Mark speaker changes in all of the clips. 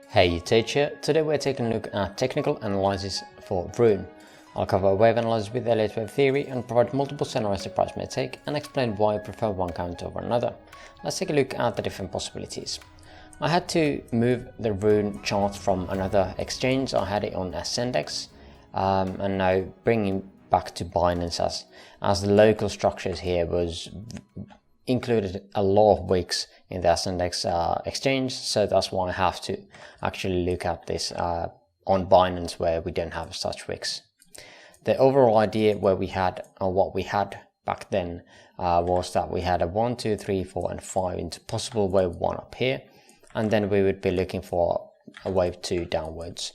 Speaker 1: Hey, Tej here. Today we're taking a look at technical analysis for RUNE. I'll cover wave analysis with Elliott Wave theory and provide multiple scenarios the price may take and explain why I prefer one count over another. Let's take a look at the different possibilities. I had to move the RUNE chart from another exchange. I had it on Ascendex and now bringing back to Binance as the local structures here was included a lot of wicks in the Ascendex exchange, so that's why I have to actually look at this on Binance where we don't have such wicks. The overall idea where we had, or what we had back then, was that we had a 1, 2, 3, 4 and 5 into possible wave 1 up here, and then we would be looking for a wave 2 downwards.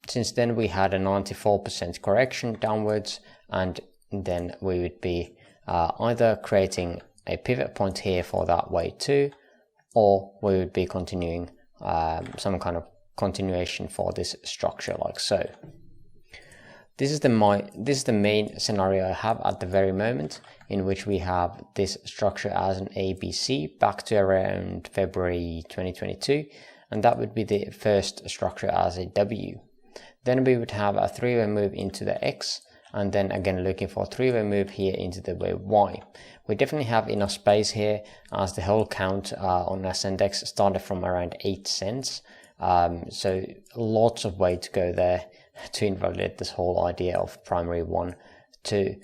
Speaker 1: Since then we had a 94% correction downwards, and then we would be either creating a pivot point here for that wave 2, or we would be continuing some kind of continuation for this structure like so. This is the main scenario I have at the very moment, in which we have this structure as an ABC back to around February 2022, and that would be the first structure as a W. Then we would have a 3-way move into the X, and then again looking for a 3-way move here into the wave Y. We definitely have enough space here, as the whole count on Ascendex started from around 8 cents. So lots of way to go there to invalidate this whole idea of primary 1, 2.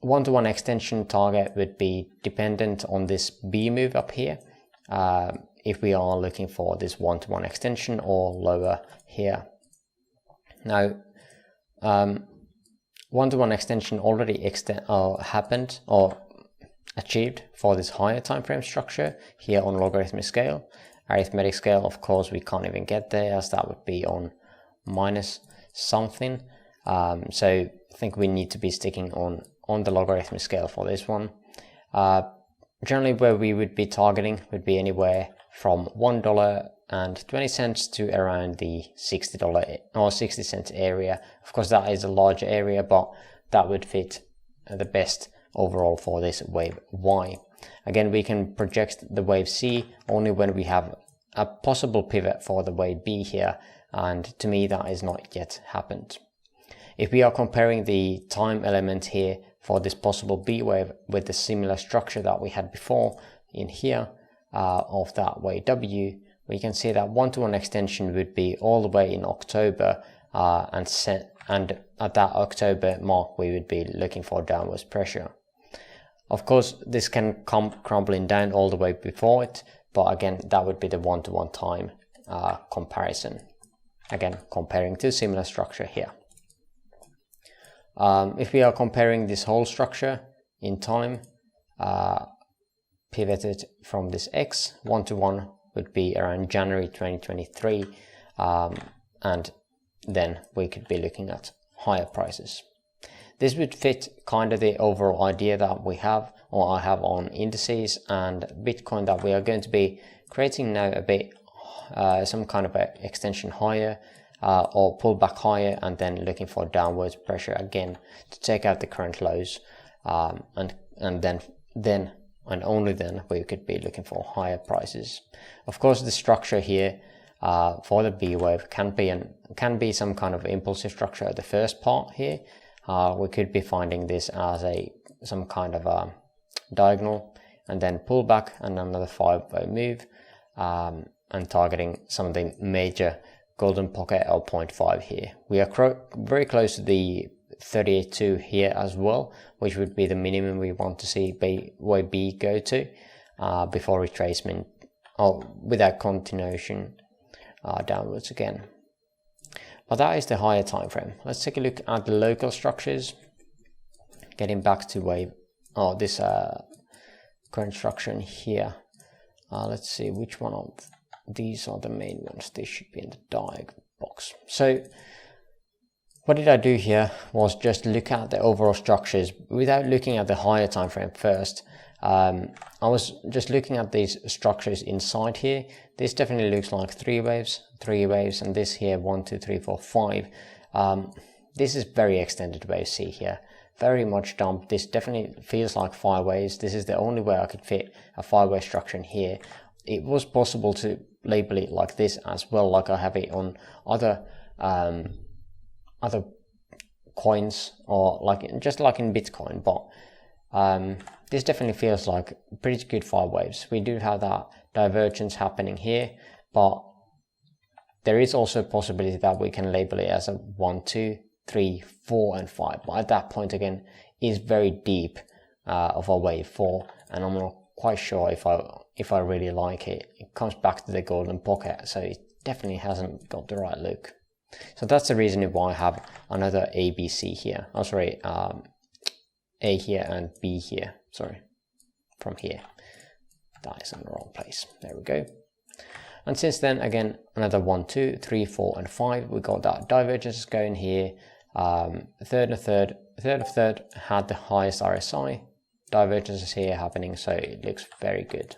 Speaker 1: One-to-one extension target would be dependent on this B move up here, if we are looking for this one-to-one extension, or lower here. Now, one-to-one extension already happened or achieved for this higher time frame structure here on logarithmic scale. Arithmetic scale, of course, we can't even get there, as that would be on minus something. So I think we need to be sticking on the logarithmic scale for this one. Generally, where we would be targeting would be anywhere from $1.20 to around the $60 or 60 cents area. Of course, that is a larger area, but that would fit the best overall for this wave Y. Again, we can project the wave C only when we have a possible pivot for the wave B here, and to me that is not yet happened. If we are comparing the time element here for this possible B wave with the similar structure that we had before in here of that wave W, we can see that one-to-one extension would be all the way in October, and at that October mark we would be looking for downwards pressure. Of course, this can come crumbling down all the way before it, but again, that would be the one-to-one time comparison. Again, comparing to similar structure here. If we are comparing this whole structure in time, pivoted from this X, one-to-one would be around January 2023, and then we could be looking at higher prices. This would fit kind of the overall idea that we have, or I have on indices and Bitcoin, that we are going to be creating now a bit some kind of a extension higher, or pull back higher, and then looking for downwards pressure again to take out the current lows, and then and only then we could be looking for higher prices. Of course, the structure here for the B wave can be some kind of impulsive structure at the first part here. We could be finding this as some kind of a diagonal, and then pull back and another 5-way move, and targeting some of the major golden pocket of 0.5 here. We are very close to the 38.2 here as well, which would be the minimum we want to see wave B go to before retracement, or without continuation downwards again. But that is the higher time frame. Let's take a look at the local structures. Getting back to this current structure in here. Let's see which one of these are the main ones. They should be in the diagram box. So what did I do here was just look at the overall structures without looking at the higher time frame first. I was just looking at these structures inside here. This definitely looks like three waves, and this here 1, 2, 3, 4, 5. This is very extended wave C here, very much dumped. This definitely feels like 5 waves. This is the only way I could fit a 5-way structure in here. it was possible to label it like this as well, like I have it on other other coins, or like just like in Bitcoin. But this definitely feels like pretty good 5 waves. We do have that divergence happening here, but there is also a possibility that we can label it as a 1, 2, 3, 4, and 5. But at that point again, is very deep of a wave 4, and I'm not quite sure if I really like it. It comes back to the golden pocket, so it definitely hasn't got the right look. So that's the reason why I have another A, B, C here. Oh, sorry, A here and B here. Sorry, from here. That is in the wrong place. There we go. And since then, again, another 1, 2, 3, 4, and 5. We got that divergence going here. Third of third had the highest RSI. Divergences here happening, so it looks very good.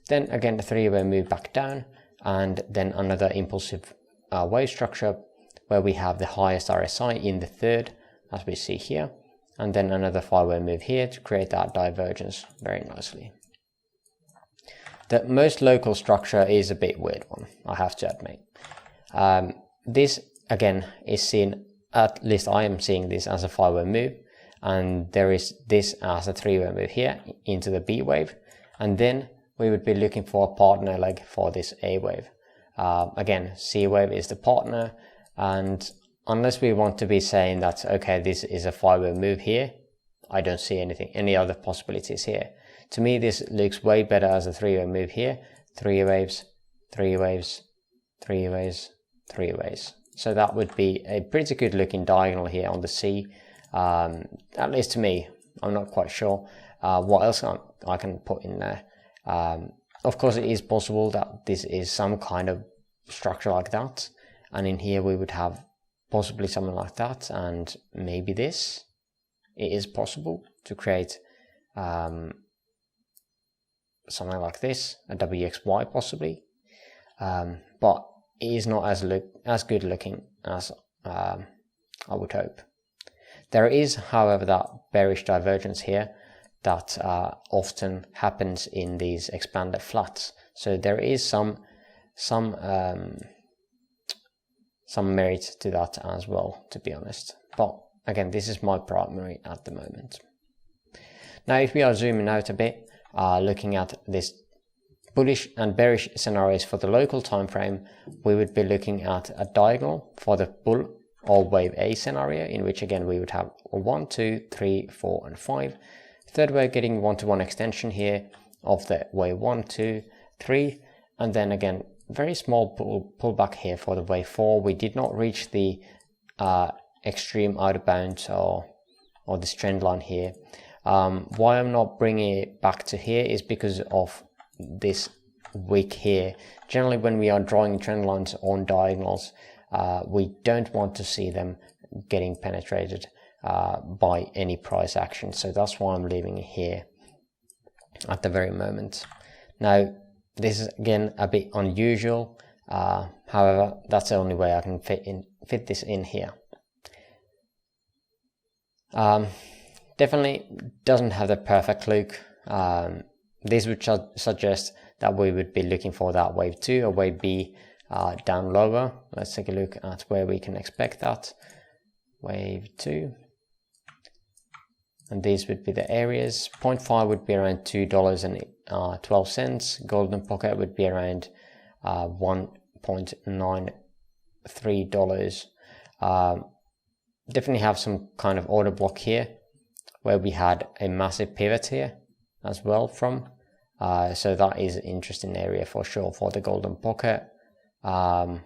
Speaker 1: Then again, the 3-way move back down, and then another impulsive wave structure where we have the highest RSI in the third, as we see here, and then another 5-way move here to create that divergence very nicely. The most local structure is a bit weird one, I have to admit. This again is seen, at least I am seeing this as a 5-way move, and there is this as a 3-way move here into the B wave, and then we would be looking for a partner leg for this A wave. Again, C wave is the partner, and unless we want to be saying that, okay, this is a 5-way move here, I don't see any other possibilities here. To me, this looks way better as a 3-way move here. 3 waves, 3 waves, 3 waves, 3 waves. So that would be a pretty good looking diagonal here on the C. At least to me, I'm not quite sure what else I can put in there. Of course, it is possible that this is some kind of structure like that, and in here we would have possibly something like that, and maybe this. It is possible to create something like this, a WXY possibly, but it is not as good looking as I would hope. There is, however, that bearish divergence here that often happens in these expanded flats. So there is some merit to that as well, to be honest. But again, this is my primary at the moment. Now, if we are zooming out a bit, looking at this bullish and bearish scenarios for the local time frame, we would be looking at a diagonal for the bull or wave A scenario, in which again we would have 1, 2, 3, 4, and 5. Third, we're getting 1-to-1 extension here of the wave 1, 2, 3, and then again very small pullback here for the wave 4. We did not reach the extreme out of bounds or this trend line here. Why I'm not bringing it back to here is because of this wick here. Generally, when we are drawing trend lines on diagonals, we don't want to see them getting penetrated by any price action. So that's why I'm leaving it here at the very moment. Now, this is again a bit unusual. However, that's the only way I can fit this in here. Definitely doesn't have the perfect look. This would suggest that we would be looking for that wave 2 or wave B down lower. Let's take a look at where we can expect that. Wave 2. And these would be the areas. 0.5 would be around $2.12. Golden pocket would be around $1.93. Definitely have some kind of order block here where we had a massive pivot here as well from. So that is an interesting area for sure for the golden pocket. And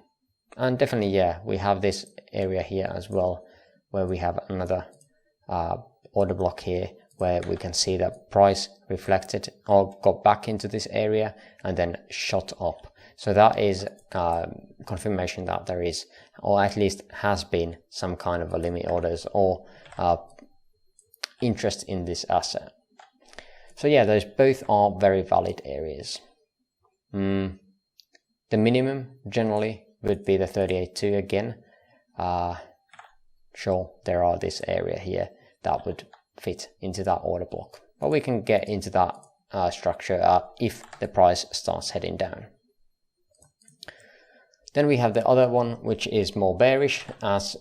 Speaker 1: definitely, yeah, we have this area here as well where we have another order block here where we can see that price reflected or got back into this area and then shot up. So that is confirmation that there is, or at least has been, some kind of a limit orders or interest in this asset. So yeah, those both are very valid areas. The minimum generally would be the 38.2 again. Sure, there are this area here that would fit into that order block, but we can get into that structure if the price starts heading down. Then we have the other one, which is more bearish, as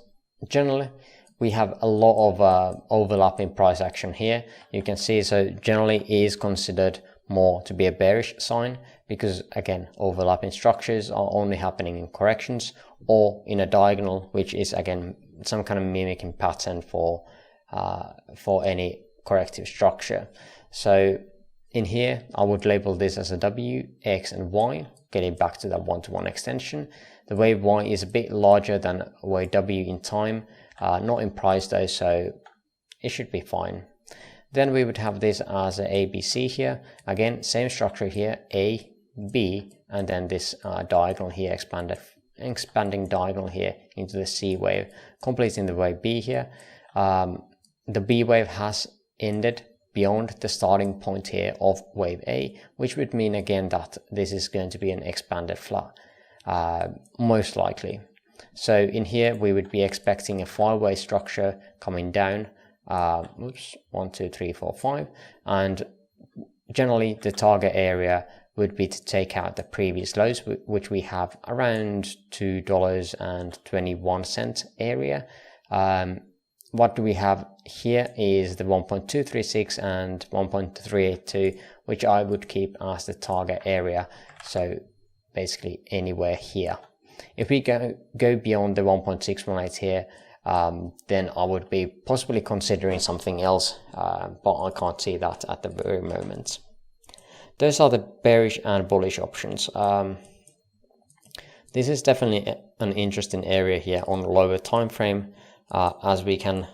Speaker 1: generally we have a lot of overlapping price action here. You can see, so generally it is considered more to be a bearish sign, because again, overlapping structures are only happening in corrections or in a diagonal, which is again some kind of mimicking pattern for any corrective structure. So in here, I would label this as a W, X and Y, getting back to that one-to-one extension. The wave Y is a bit larger than wave W in time, not in price though, so it should be fine. Then we would have this as a ABC here. Again, same structure here, A, B, and then this diagonal here, expanding diagonal here into the C wave, completing the wave B here. The B wave has ended beyond the starting point here of wave A, which would mean again that this is going to be an expanded flat, most likely. So in here we would be expecting a 5-way structure coming down, 1, 2, 3, 4, 5, and generally the target area would be to take out the previous lows, which we have around $2.21 area. What do we have here is the 1.236 and 1.382, which I would keep as the target area. So basically anywhere here. If we go beyond the 1.618 here, then I would be possibly considering something else, but I can't see that at the very moment. Those are the bearish and bullish options. This is definitely an interesting area here on lower time frame, as we can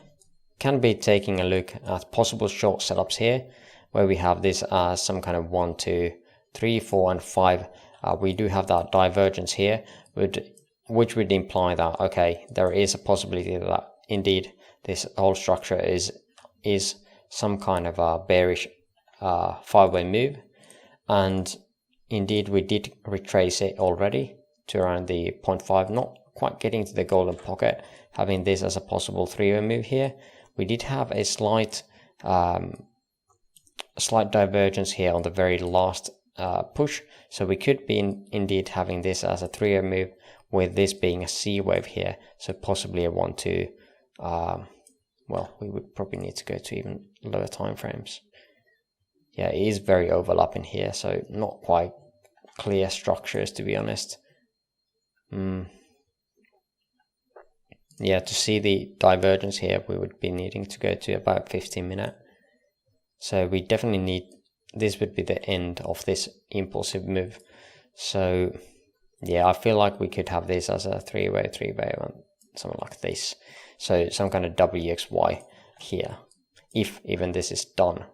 Speaker 1: be taking a look at possible short setups here, where we have this as some kind of 1, 2, 3, 4 and 5. We do have that divergence here, which would imply that, okay, there is a possibility that indeed this whole structure is some kind of a bearish 5-way move. And indeed we did retrace it already to around the 0.5, not quite getting to the golden pocket, having this as a possible 3-way move here. We did have a slight divergence here on the very last push, so we could be indeed having this as a 3-way move, with this being a C wave here, so possibly a 1, 2, well, we would probably need to go to even lower time frames. Yeah, it is very overlapping here, so not quite clear structures, to be honest. Yeah, to see the divergence here, we would be needing to go to about 15 minutes. So we definitely need, this would be the end of this impulsive move. So yeah, I feel like we could have this as a 3-way, something like this. So some kind of WXY here, if even this is done.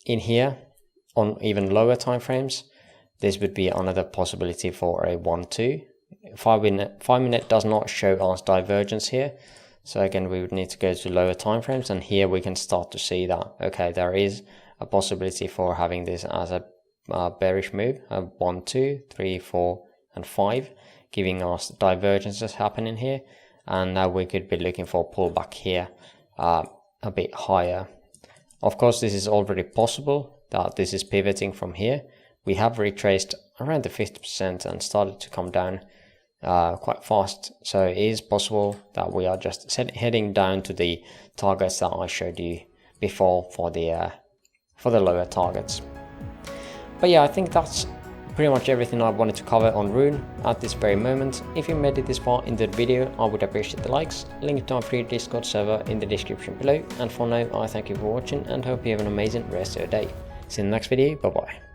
Speaker 1: In here, on even lower time frames, this would be another possibility for a 1, 2. 5 minute does not show us divergence here, so again we would need to go to lower time frames, and here we can start to see that, okay, there is a possibility for having this as a bearish move, 1, 2, 3, 4 and 5, giving us divergences happening here. And now we could be looking for a pullback here, a bit higher. Of course, this is already possible that this is pivoting from here. We have retraced around the 50% and started to come down quite fast. So it is possible that we are just heading down to the targets that I showed you before for the lower targets. But yeah, I think that's pretty much everything I wanted to cover on RUNE at this very moment. If you made it this far in the video, I would appreciate the likes. Link to our free Discord server in the description below. And for now, I thank you for watching and hope you have an amazing rest of your day. See you in the next video. Bye bye.